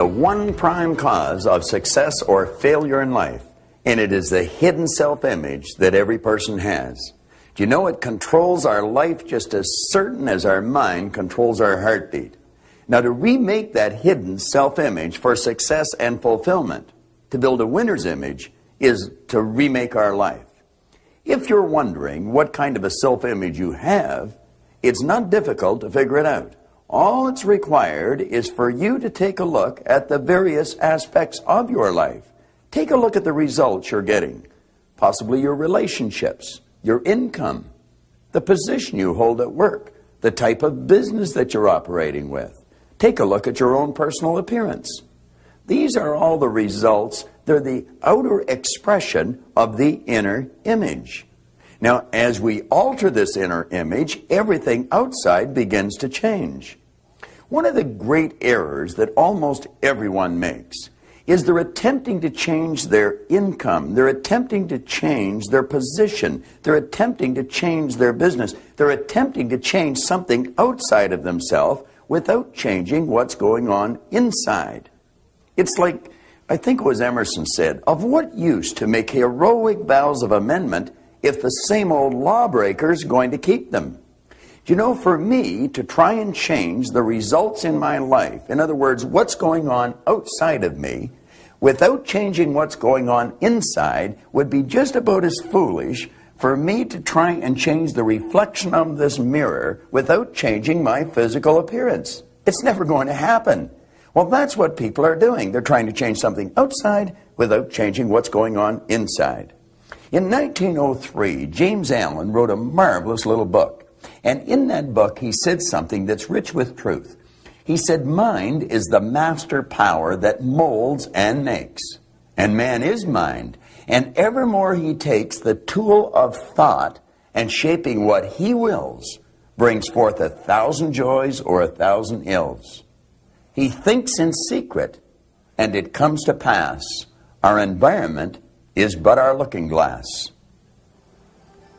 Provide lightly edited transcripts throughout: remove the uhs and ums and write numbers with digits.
The one prime cause of success or failure in life, and it is the hidden self-image that every person has. Do you know it controls our life just as certain as our mind controls our heartbeat? Now, to remake that hidden self-image for success and fulfillment, to build a winner's image, is to remake our life. If you're wondering what kind of a self-image you have, it's not difficult to figure it out. All it's required is for you to take a look at the various aspects of your life. Take a look at the results you're getting, possibly your relationships, your income, the position you hold at work, the type of business that you're operating with. Take a look at your own personal appearance. These are all the results. They're the outer expression of the inner image. Now, as we alter this inner image, everything outside begins to change. One of the great errors that almost everyone makes is they're attempting to change their income. They're attempting to change their position. They're attempting to change their business. They're attempting to change something outside of themselves without changing what's going on inside. It's like, I think it was Emerson said, of what use to make heroic vows of amendment if the same old lawbreaker's going to keep them? Do you know, for me to try and change the results in my life, in other words, what's going on outside of me, without changing what's going on inside, would be just about as foolish for me to try and change the reflection of this mirror without changing my physical appearance. It's never going to happen. Well, that's what people are doing. They're trying to change something outside without changing what's going on inside. In 1903, James Allen wrote a marvelous little book. And in that book, he said something that's rich with truth. He said, mind is the master power that molds and makes. And man is mind. And evermore he takes the tool of thought and shaping what he wills, brings forth 1,000 joys or 1,000 ills. He thinks in secret, and it comes to pass. Our environment is but our looking glass.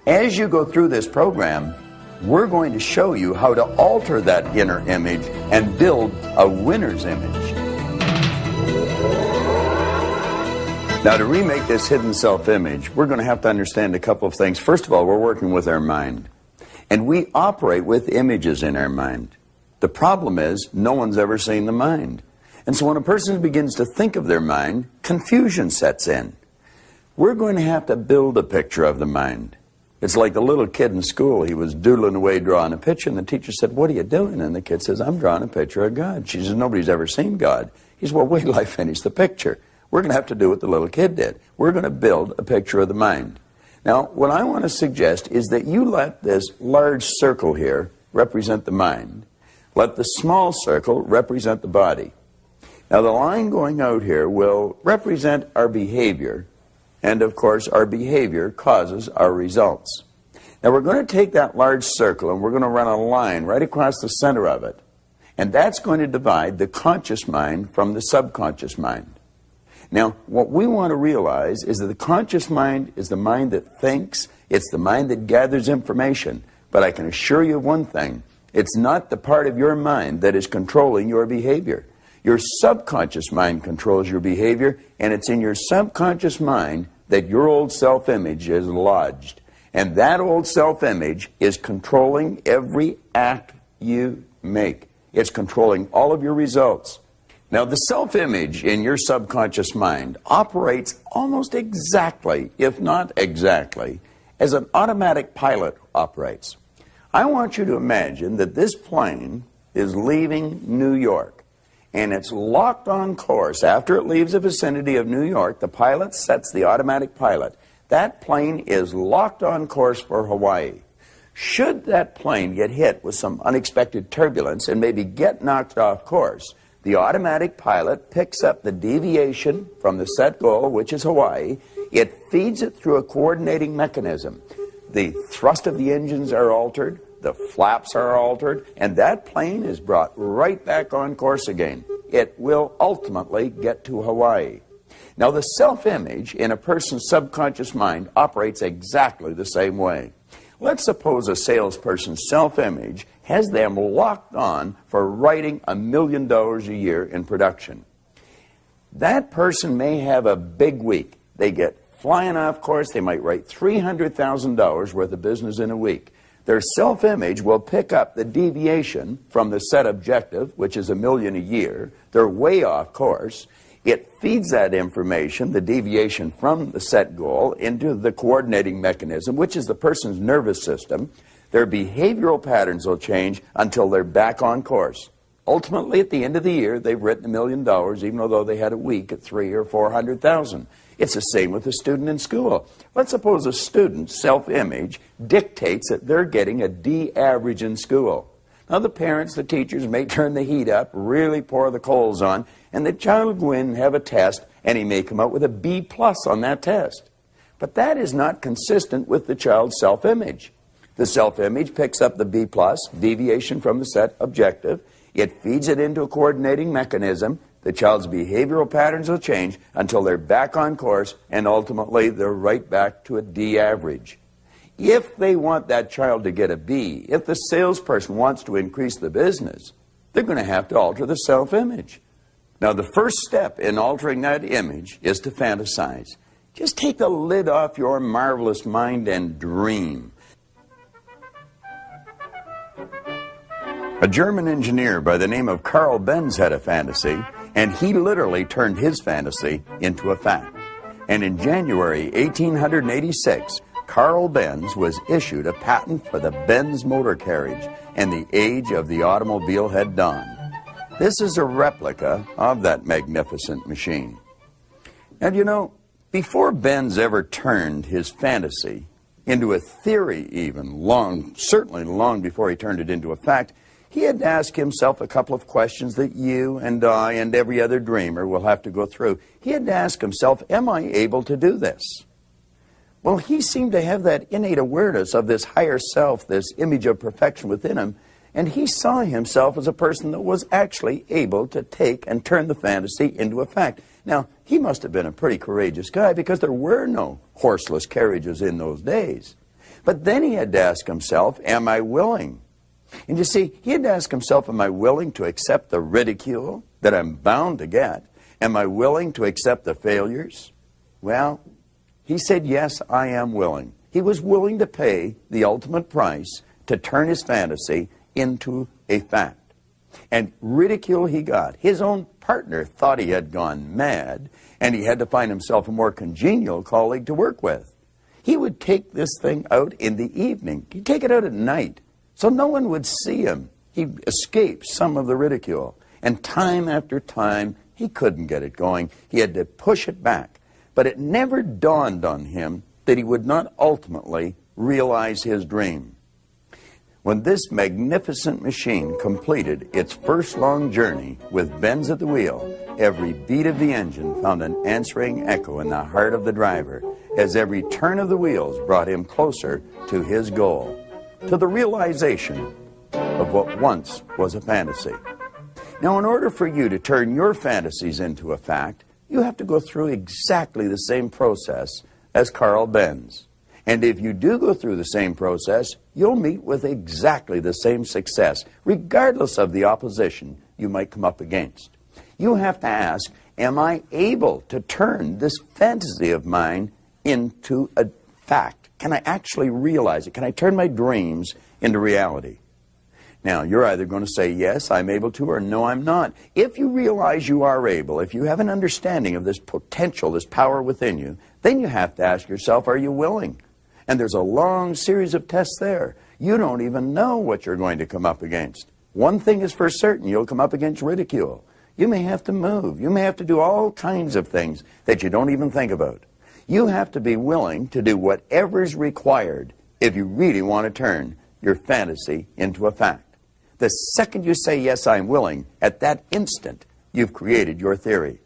As you go through this program, we're going to show you how to alter that inner image and build a winner's image. Now, to remake this hidden self-image, we're going to have to understand a couple of things. First of all, we're working with our mind. And we operate with images in our mind. The problem is, no one's ever seen the mind. And so when a person begins to think of their mind, confusion sets in. We're going to have to build a picture of the mind. It's like the little kid in school. He was doodling away, drawing a picture, and the teacher said, "What are you doing?" And the kid says, "I'm drawing a picture of God." She says, "Nobody's ever seen God." He says, "Well, wait till I finish the picture." We're going to have to do what the little kid did. We're going to build a picture of the mind. Now, what I want to suggest is that you let this large circle here represent the mind. Let the small circle represent the body. Now, the line going out here will represent our behavior. And, of course, our behavior causes our results. Now, we're going to take that large circle and we're going to run a line right across the center of it. And that's going to divide the conscious mind from the subconscious mind. Now, what we want to realize is that the conscious mind is the mind that thinks. It's the mind that gathers information. But I can assure you of one thing. It's not the part of your mind that is controlling your behavior. Your subconscious mind controls your behavior, and it's in your subconscious mind that your old self-image is lodged. And that old self-image is controlling every act you make. It's controlling all of your results. Now, the self-image in your subconscious mind operates almost exactly, if not exactly, as an automatic pilot operates. I want you to imagine that this plane is leaving New York. And it's locked on course. After it leaves the vicinity of New York, the pilot sets the automatic pilot. That plane is locked on course for Hawaii. Should that plane get hit with some unexpected turbulence and maybe get knocked off course, the automatic pilot picks up the deviation from the set goal, which is Hawaii. It feeds it through a coordinating mechanism. The thrust of the engines are altered. The flaps are altered, and that plane is brought right back on course again. It will ultimately get to Hawaii. Now, the self-image in a person's subconscious mind operates exactly the same way. Let's suppose a salesperson's self-image has them locked on for writing $1 million a year in production. That person may have a big week. They get flying off course. They might write $300,000 worth of business in a week. Their self-image will pick up the deviation from the set objective, which is $1 million a year. They're way off course. It feeds that information, the deviation from the set goal, into the coordinating mechanism, which is the person's nervous system. Their behavioral patterns will change until they're back on course. Ultimately, at the end of the year, they've written $1 million, even though they had a week at $300,000 or $400,000. It's the same with a student in school. Let's suppose a student's self-image dictates that they're getting a D average in school. Now, the parents, the teachers may turn the heat up, really pour the coals on, and the child will go in and have a test, and he may come out with a B plus on that test. But that is not consistent with the child's self-image. The self-image picks up the B plus, deviation from the set objective. It feeds it into a coordinating mechanism. The child's behavioral patterns will change until they're back on course, and ultimately they're right back to a D average. If they want that child to get a B, if the salesperson wants to increase the business, they're going to have to alter the self-image. Now, the first step in altering that image is to fantasize. Just take the lid off your marvelous mind and dream. A German engineer by the name of Carl Benz had a fantasy, and he literally turned his fantasy into a fact. And in January 1886, Carl Benz was issued a patent for the Benz motor carriage, and the age of the automobile had dawned. This is a replica of that magnificent machine. And you know, before Benz ever turned his fantasy into a theory even, certainly long before he turned it into a fact, he had to ask himself a couple of questions that you and I and every other dreamer will have to go through. He had to ask himself, am I able to do this? Well, he seemed to have that innate awareness of this higher self, this image of perfection within him, and he saw himself as a person that was actually able to take and turn the fantasy into a fact. Now, he must have been a pretty courageous guy because there were no horseless carriages in those days. But then he had to ask himself, am I willing? And you see, he had to ask himself, am I willing to accept the ridicule that I'm bound to get? Am I willing to accept the failures? Well, he said, yes, I am willing. He was willing to pay the ultimate price to turn his fantasy into a fact. And ridicule he got. His own partner thought he had gone mad, and he had to find himself a more congenial colleague to work with. He would take this thing out in the evening. He'd take it out at night, so no one would see him. He'd escape some of the ridicule. And time after time, he couldn't get it going. He had to push it back. But it never dawned on him that he would not ultimately realize his dream. When this magnificent machine completed its first long journey with Benz at the wheel, every beat of the engine found an answering echo in the heart of the driver, as every turn of the wheels brought him closer to his goal, to the realization of what once was a fantasy. Now, in order for you to turn your fantasies into a fact, you have to go through exactly the same process as Carl Benz. And if you do go through the same process, you'll meet with exactly the same success, regardless of the opposition you might come up against. You have to ask, am I able to turn this fantasy of mine into a fact? Can I actually realize it? Can I turn my dreams into reality? Now, you're either going to say, yes, I'm able to, or no, I'm not. If you realize you are able, if you have an understanding of this potential, this power within you, then you have to ask yourself, are you willing? And there's a long series of tests there. You don't even know what you're going to come up against. One thing is for certain, you'll come up against ridicule. You may have to move. You may have to do all kinds of things that you don't even think about. You have to be willing to do whatever's required if you really want to turn your fantasy into a fact. The second you say, yes, I'm willing, at that instant, you've created your theory.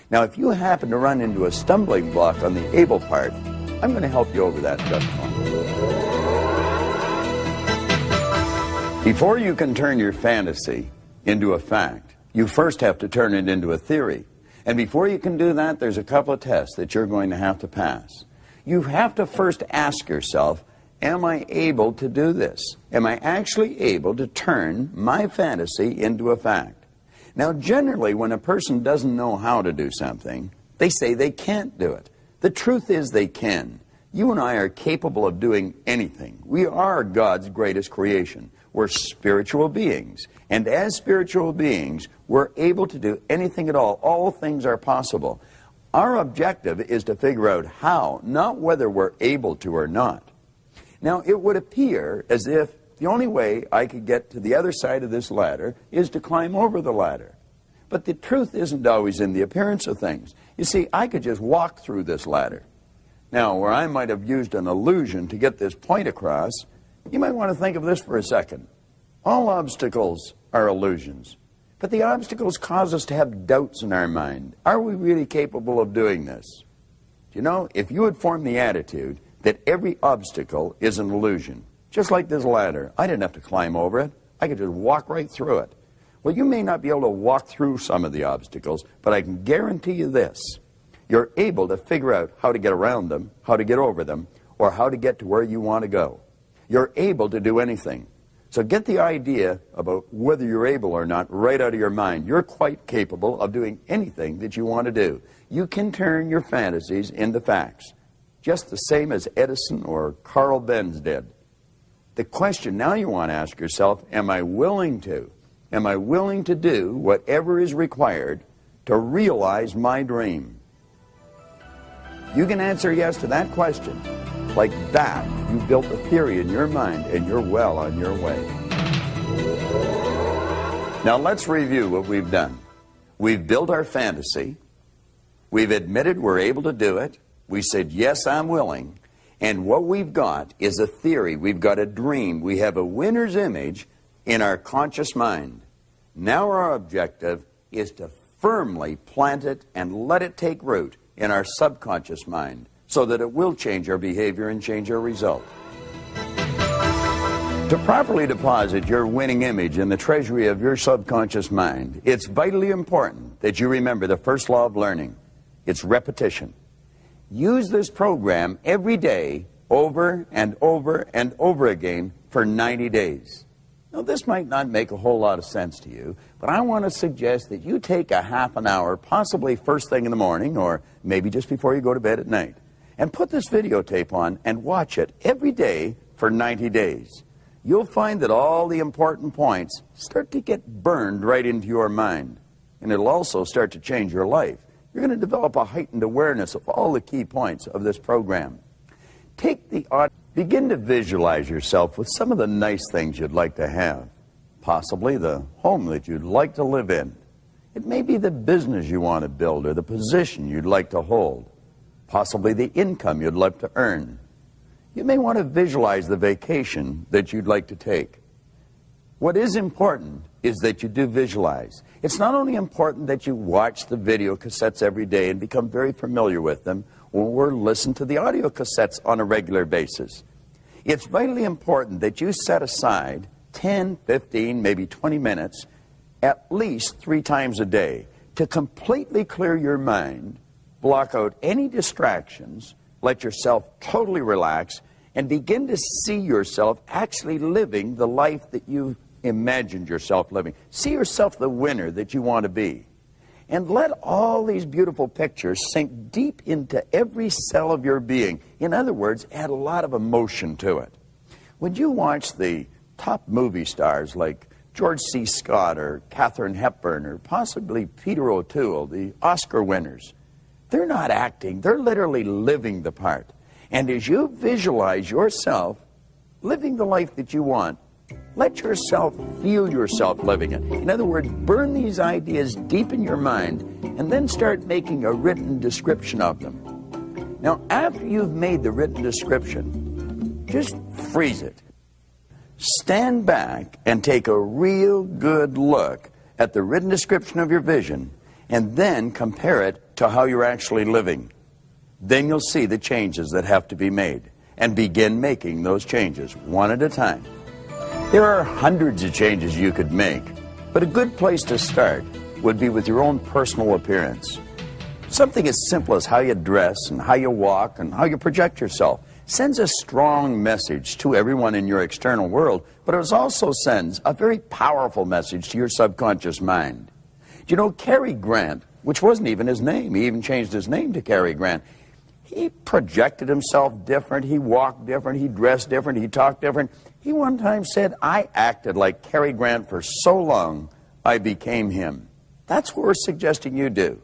Now, if you happen to run into a stumbling block on the able part, I'm going to help you over that just a moment. Before you can turn your fantasy into a fact, you first have to turn it into a theory. And before you can do that, there's a couple of tests that you're going to have to pass. You have to first ask yourself, am I able to do this? Am I actually able to turn my fantasy into a fact? Now, generally, when a person doesn't know how to do something, they say they can't do it. The truth is they can. You and I are capable of doing anything. We are God's greatest creation. We're spiritual beings. And as spiritual beings, we're able to do anything at all. All things are possible. Our objective is to figure out how, not whether we're able to or not. Now, it would appear as if the only way I could get to the other side of this ladder is to climb over the ladder. But the truth isn't always in the appearance of things. You see, I could just walk through this ladder. Now, where I might have used an illusion to get this point across, you might want to think of this for a second. All obstacles are illusions. But the obstacles cause us to have doubts in our mind. Are we really capable of doing this? You know, if you had formed the attitude that every obstacle is an illusion, just like this ladder, I didn't have to climb over it. I could just walk right through it. Well, you may not be able to walk through some of the obstacles, but I can guarantee you this. You're able to figure out how to get around them, how to get over them, or how to get to where you want to go. You're able to do anything. So get the idea about whether you're able or not right out of your mind. You're quite capable of doing anything that you want to do. You can turn your fantasies into facts, just the same as Edison or Carl Benz did. The question now you want to ask yourself, am I willing to? Am I willing to do whatever is required to realize my dream? You can answer yes to that question. Like that, you built a theory in your mind and you're well on your way. Now let's review what we've done. We've built our fantasy. We've admitted we're able to do it. We said, yes, I'm willing. And what we've got is a theory. We've got a dream. We have a winner's image in our conscious mind. Now our objective is to firmly plant it and let it take root in our subconscious mind so that it will change our behavior and change our result. To properly deposit your winning image in the treasury of your subconscious mind, it's vitally important that you remember the first law of learning. It's repetition. Use this program every day over and over and over again for 90 days. Now, this might not make a whole lot of sense to you, but I want to suggest that you take a half an hour, possibly first thing in the morning, or maybe just before you go to bed at night, and put this videotape on and watch it every day for 90 days. You'll find that all the important points start to get burned right into your mind, and it'll also start to change your life. You're going to develop a heightened awareness of all the key points of this program. Begin to visualize yourself with some of the nice things you'd like to have. Possibly the home that you'd like to live in. It may be the business you want to build or the position you'd like to hold. Possibly the income you'd like to earn. You may want to visualize the vacation that you'd like to take. What is important is that you do visualize. It's not only important that you watch the video cassettes every day and become very familiar with them, or listen to the audio cassettes on a regular basis. It's vitally important that you set aside 10, 15, maybe 20 minutes, at least 3 times a day, to completely clear your mind, block out any distractions, let yourself totally relax, and begin to see yourself actually living the life that you've imagined yourself living. See yourself the winner that you want to be. And let all these beautiful pictures sink deep into every cell of your being. In other words, add a lot of emotion to it. When you watch the top movie stars like George C. Scott or Katharine Hepburn or possibly Peter O'Toole, the Oscar winners, they're not acting, they're literally living the part. And as you visualize yourself living the life that you want, let yourself feel yourself living it. In other words, burn these ideas deep in your mind and then start making a written description of them. Now, after you've made the written description, just freeze it. Stand back and take a real good look at the written description of your vision and then compare it to how you're actually living. Then you'll see the changes that have to be made and begin making those changes one at a time. There are hundreds of changes you could make, but a good place to start would be with your own personal appearance. Something as simple as how you dress and how you walk and how you project yourself sends a strong message to everyone in your external world, but it also sends a very powerful message to your subconscious mind. Do you know Cary Grant, which wasn't even his name, he even changed his name to Cary Grant. He projected himself different, he walked different, he dressed different, he talked different. He one time said, I acted like Cary Grant for so long, I became him. That's what we're suggesting you do.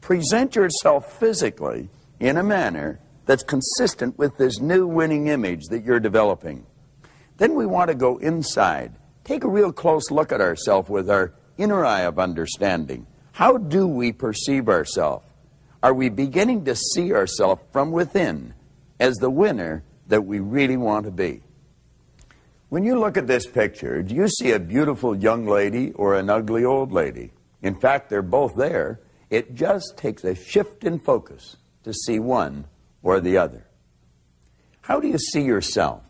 Present yourself physically in a manner that's consistent with this new winning image that you're developing. Then we want to go inside. Take a real close look at ourselves with our inner eye of understanding. How do we perceive ourselves? Are we beginning to see ourselves from within as the winner that we really want to be? When you look at this picture, do you see a beautiful young lady or an ugly old lady? In fact, they're both there. It just takes a shift in focus to see one or the other. How do you see yourself?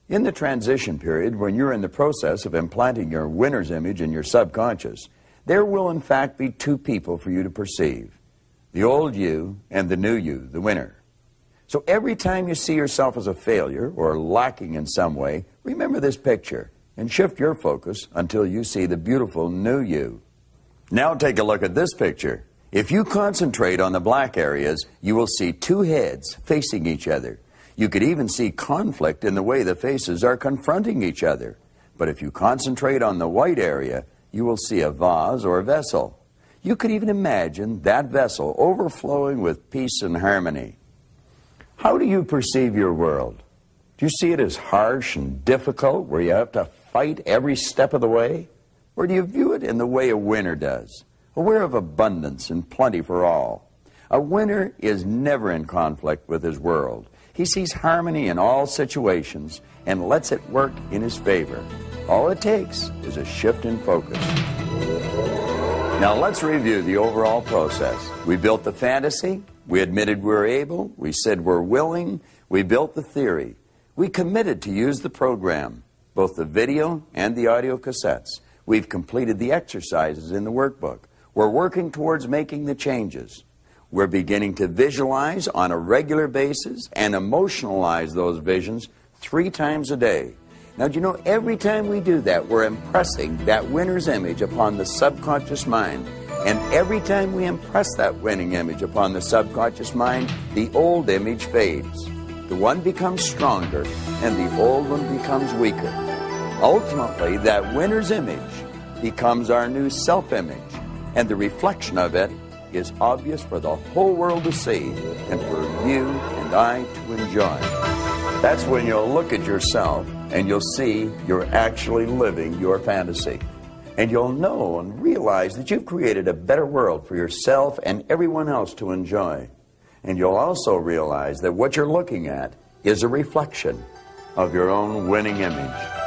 In the transition period, when you're in the process of implanting your winner's image in your subconscious, there will in fact be two people for you to perceive. The old you and the new you, the winner. So every time you see yourself as a failure or lacking in some way, remember this picture and shift your focus until you see the beautiful new you. Now take a look at this picture. If you concentrate on the black areas, you will see two heads facing each other. You could even see conflict in the way the faces are confronting each other. But if you concentrate on the white area, you will see a vase or a vessel. You could even imagine that vessel overflowing with peace and harmony. How do you perceive your world? Do you see it as harsh and difficult, where you have to fight every step of the way? Or do you view it in the way a winner does, aware of abundance and plenty for all? A winner is never in conflict with his world. He sees harmony in all situations and lets it work in his favor. All it takes is a shift in focus. Now let's review the overall process. We built the fantasy, we admitted we're able, we said we're willing, we built the theory. We committed to use the program, both the video and the audio cassettes. We've completed the exercises in the workbook. We're working towards making the changes. We're beginning to visualize on a regular basis and emotionalize those visions 3 times a day. Now, do you know, every time we do that, we're impressing that winner's image upon the subconscious mind. And every time we impress that winning image upon the subconscious mind, the old image fades. The one becomes stronger, and the old one becomes weaker. Ultimately, that winner's image becomes our new self-image, and the reflection of it is obvious for the whole world to see and for you and I to enjoy. That's when you'll look at yourself and you'll see you're actually living your fantasy. And you'll know and realize that you've created a better world for yourself and everyone else to enjoy. And you'll also realize that what you're looking at is a reflection of your own winning image.